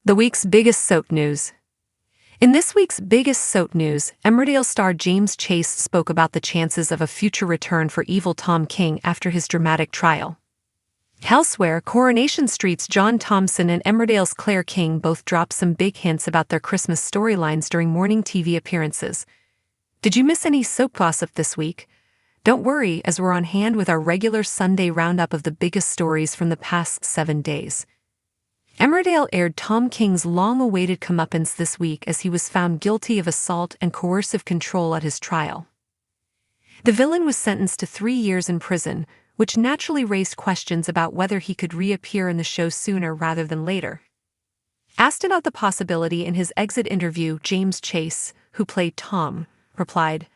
The week's biggest soap news. In this week's biggest soap news, Emmerdale star James Chase spoke about the chances of a future return for evil Tom King after his dramatic trial. Elsewhere, Coronation Street's John Thompson and Emmerdale's Claire King both dropped some big hints about their Christmas storylines during morning TV appearances. Did you miss any soap gossip this week? Don't worry, as we're on hand with our regular Sunday roundup of the biggest stories from the past 7 days. Emmerdale aired Tom King's long-awaited comeuppance this week as he was found guilty of assault and coercive control at his trial. The villain was sentenced to 3 years in prison, which naturally raised questions about whether he could reappear in the show sooner rather than later. Asked about the possibility in his exit interview, James Chase, who played Tom, replied,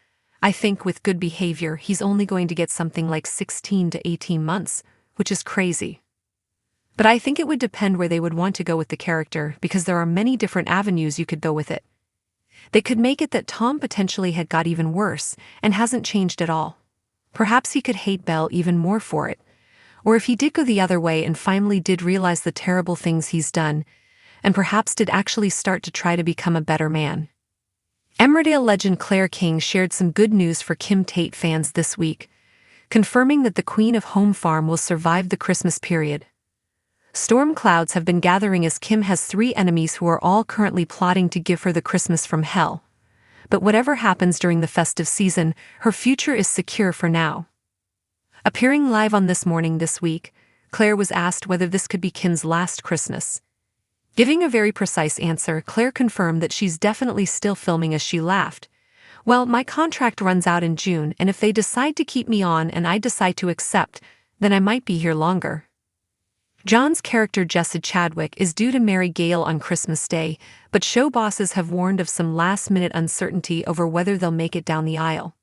"I think with good behavior he's only going to get something like 16 to 18 months, which is crazy. But I think it would depend where they would want to go with the character because there are many different avenues you could go with it. They could make it that Tom potentially had got even worse and hasn't changed at all. Perhaps he could hate Belle even more for it. Or if he did go the other way and finally did realize the terrible things he's done, and perhaps did actually start to try to become a better man." Emmerdale legend Claire King shared some good news for Kim Tate fans this week, confirming that the Queen of Home Farm will survive the Christmas period. Storm clouds have been gathering as Kim has 3 enemies who are all currently plotting to give her the Christmas from hell. But whatever happens during the festive season, her future is secure for now. Appearing live on This Morning this week, Claire was asked whether this could be Kim's last Christmas. Giving a very precise answer, Claire confirmed that she's definitely still filming as she laughed. "Well, my contract runs out in June, and if they decide to keep me on and I decide to accept, then I might be here longer." John's character Jesse Chadwick is due to marry Gail on Christmas Day, but show bosses have warned of some last-minute uncertainty over whether they'll make it down the aisle.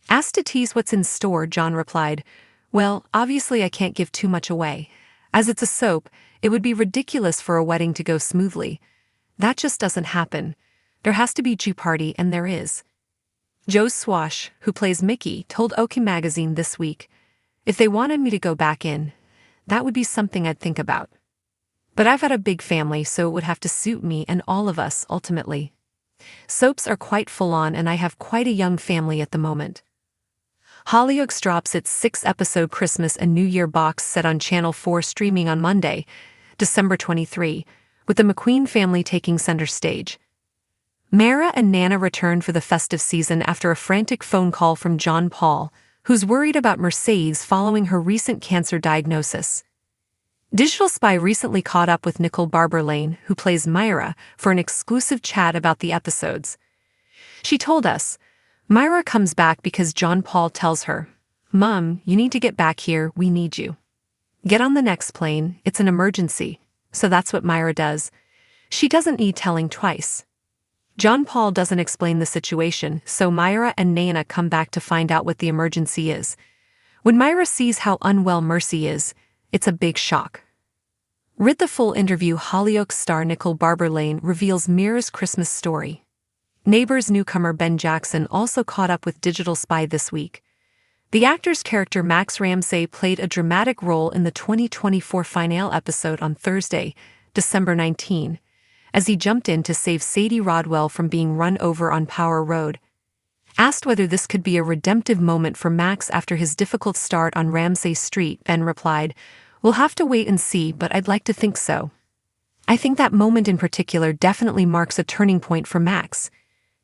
Asked to tease what's in store, John replied, "Well, obviously I can't give too much away. As it's a soap, it would be ridiculous for a wedding to go smoothly. That just doesn't happen. There has to be Jeopardy, and there is." Joe Swash, who plays Mickey, told OK Magazine this week, "If they wanted me to go back in, that would be something I'd think about. But I've got a big family, so it would have to suit me and all of us, ultimately. Soaps are quite full-on and I have quite a young family at the moment." Hollyoaks drops its 6-episode Christmas and New Year box set on Channel 4 streaming on Monday, December 23, with the McQueen family taking center stage. Mara and Nana returned for the festive season after a frantic phone call from John Paul, who's worried about Mercedes following her recent cancer diagnosis. Digital Spy recently caught up with Nicole Barber-Lane, who plays Myra, for an exclusive chat about the episodes. She told us, "Myra comes back because John Paul tells her, 'Mom, you need to get back here, we need you. Get on the next plane, it's an emergency.' So that's what Myra does. She doesn't need telling twice. John Paul doesn't explain the situation, so Myra and Nana come back to find out what the emergency is. When Myra sees how unwell Mercy is, it's a big shock." Read the full interview. Hollyoaks star Nicole Barber-Lane reveals Mira's Christmas story. Neighbors newcomer Ben Jackson also caught up with Digital Spy this week. The actor's character Max Ramsey played a dramatic role in the 2024 finale episode on Thursday, December 19. As he jumped in to save Sadie Rodwell from being run over on Power Road. Asked whether this could be a redemptive moment for Max after his difficult start on Ramsay Street, Ben replied, "We'll have to wait and see, but I'd like to think so. I think that moment in particular definitely marks a turning point for Max.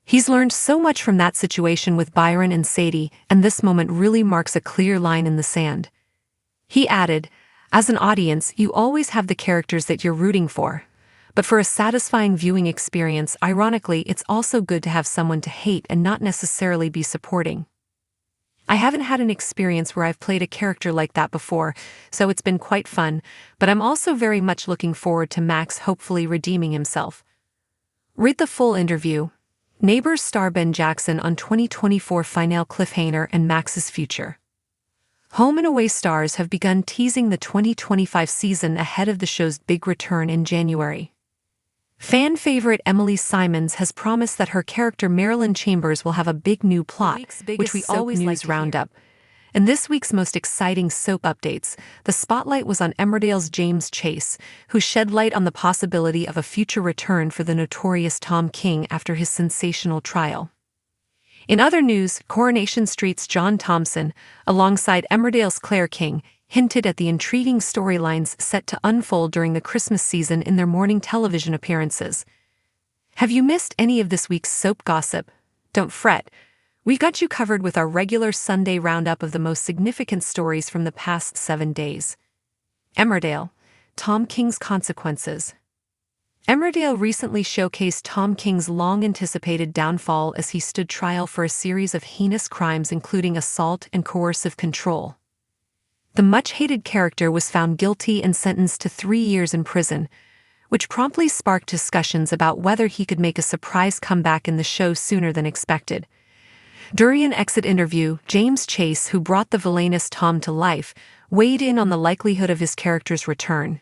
He's learned so much from that situation with Byron and Sadie, and this moment really marks a clear line in the sand." He added, "As an audience, you always have the characters that you're rooting for. But for a satisfying viewing experience, ironically, it's also good to have someone to hate and not necessarily be supporting. I haven't had an experience where I've played a character like that before, so it's been quite fun, but I'm also very much looking forward to Max hopefully redeeming himself." Read the full interview. Neighbors star Ben Jackson on 2024 finale cliffhanger and Max's future. Home and Away stars have begun teasing the 2025 season ahead of the show's big return in January. Fan favorite Emily Simons has promised that her character Marilyn Chambers will have a big new plot, which we always like to roundup. In this week's most exciting soap updates, the spotlight was on Emmerdale's James Chase, who shed light on the possibility of a future return for the notorious Tom King after his sensational trial. In other news, Coronation Street's John Thompson, alongside Emmerdale's Claire King, hinted at the intriguing storylines set to unfold during the Christmas season in their morning television appearances. Have you missed any of this week's soap gossip? Don't fret. We got you covered with our regular Sunday roundup of the most significant stories from the past 7 days. Emmerdale, Tom King's consequences. Emmerdale recently showcased Tom King's long-anticipated downfall as he stood trial for a series of heinous crimes including assault and coercive control. The much-hated character was found guilty and sentenced to 3 years in prison, which promptly sparked discussions about whether he could make a surprise comeback in the show sooner than expected. During an exit interview, James Chase, who brought the villainous Tom to life, weighed in on the likelihood of his character's return.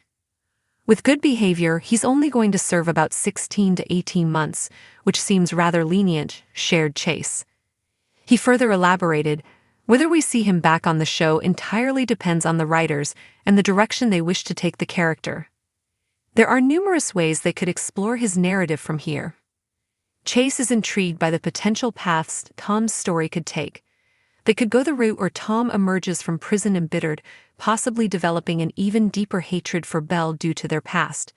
With good behavior, he's only going to serve about 16 to 18 months, which seems rather lenient, shared Chase. He further elaborated, "Whether we see him back on the show entirely depends on the writers and the direction they wish to take the character. There are numerous ways they could explore his narrative from here." Chase is intrigued by the potential paths Tom's story could take. They could go the route where Tom emerges from prison embittered, possibly developing an even deeper hatred for Belle due to their past.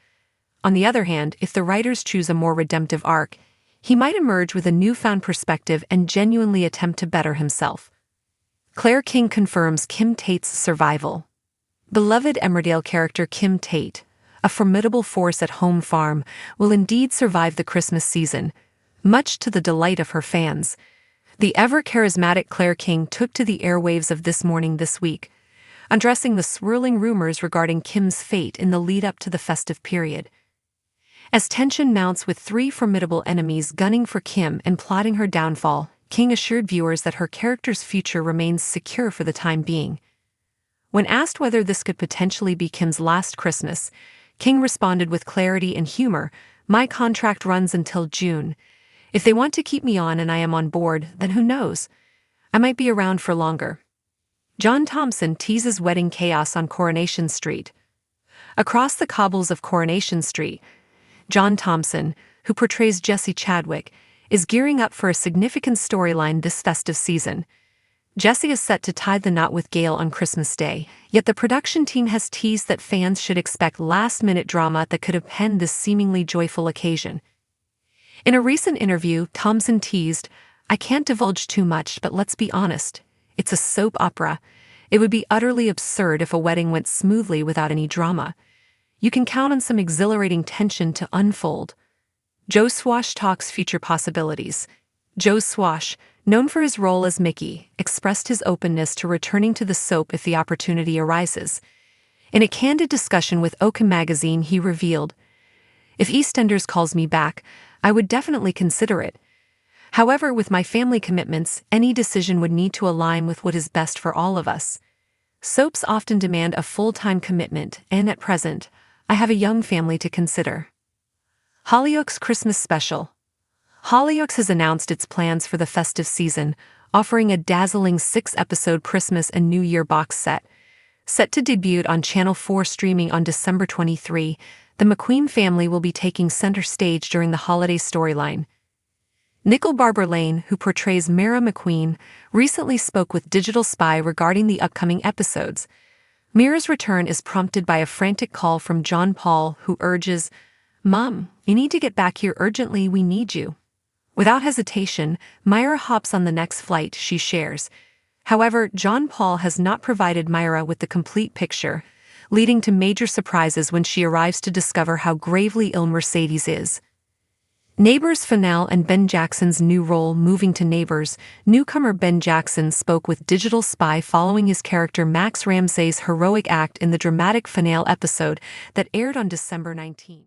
On the other hand, if the writers choose a more redemptive arc, he might emerge with a newfound perspective and genuinely attempt to better himself. Claire King confirms Kim Tate's survival. Beloved Emmerdale character Kim Tate, a formidable force at Home Farm, will indeed survive the Christmas season, much to the delight of her fans. The ever-charismatic Claire King took to the airwaves of This Morning this week, addressing the swirling rumors regarding Kim's fate in the lead-up to the festive period. As tension mounts with 3 formidable enemies gunning for Kim and plotting her downfall, King assured viewers that her character's future remains secure for the time being. When asked whether this could potentially be Kim's last Christmas, King responded with clarity and humor, "My contract runs until June. If they want to keep me on and I am on board, then who knows? I might be around for longer." John Thompson teases wedding chaos on Coronation Street. Across the cobbles of Coronation Street, John Thompson, who portrays Jesse Chadwick, is gearing up for a significant storyline this festive season. Jesse is set to tie the knot with Gail on Christmas Day, yet the production team has teased that fans should expect last-minute drama that could append this seemingly joyful occasion. In a recent interview, Thompson teased, "I can't divulge too much, but let's be honest. It's a soap opera. It would be utterly absurd if a wedding went smoothly without any drama. You can count on some exhilarating tension to unfold." Joe Swash talks future possibilities. Joe Swash, known for his role as Mickey, expressed his openness to returning to the soap if the opportunity arises. In a candid discussion with Oakham magazine, he revealed, "If EastEnders calls me back, I would definitely consider it. However, with my family commitments, any decision would need to align with what is best for all of us. Soaps often demand a full-time commitment, and at present, I have a young family to consider." Hollyoaks Christmas Special. Hollyoaks has announced its plans for the festive season, offering a dazzling 6-episode Christmas and New Year box set. Set to debut on Channel 4 streaming on December 23, the McQueen family will be taking center stage during the holiday storyline. Nicole Barber-Lane, who portrays Mara McQueen, recently spoke with Digital Spy regarding the upcoming episodes. Mira's return is prompted by a frantic call from John Paul, who urges, "Mom, you need to get back here urgently, we need you." Without hesitation, Myra hops on the next flight, she shares. However, John Paul has not provided Myra with the complete picture, leading to major surprises when she arrives to discover how gravely ill Mercedes is. Neighbors Fennell and Ben Jackson's new role moving to Neighbors. Newcomer Ben Jackson spoke with Digital Spy following his character Max Ramsey's heroic act in the dramatic finale episode that aired on December 19.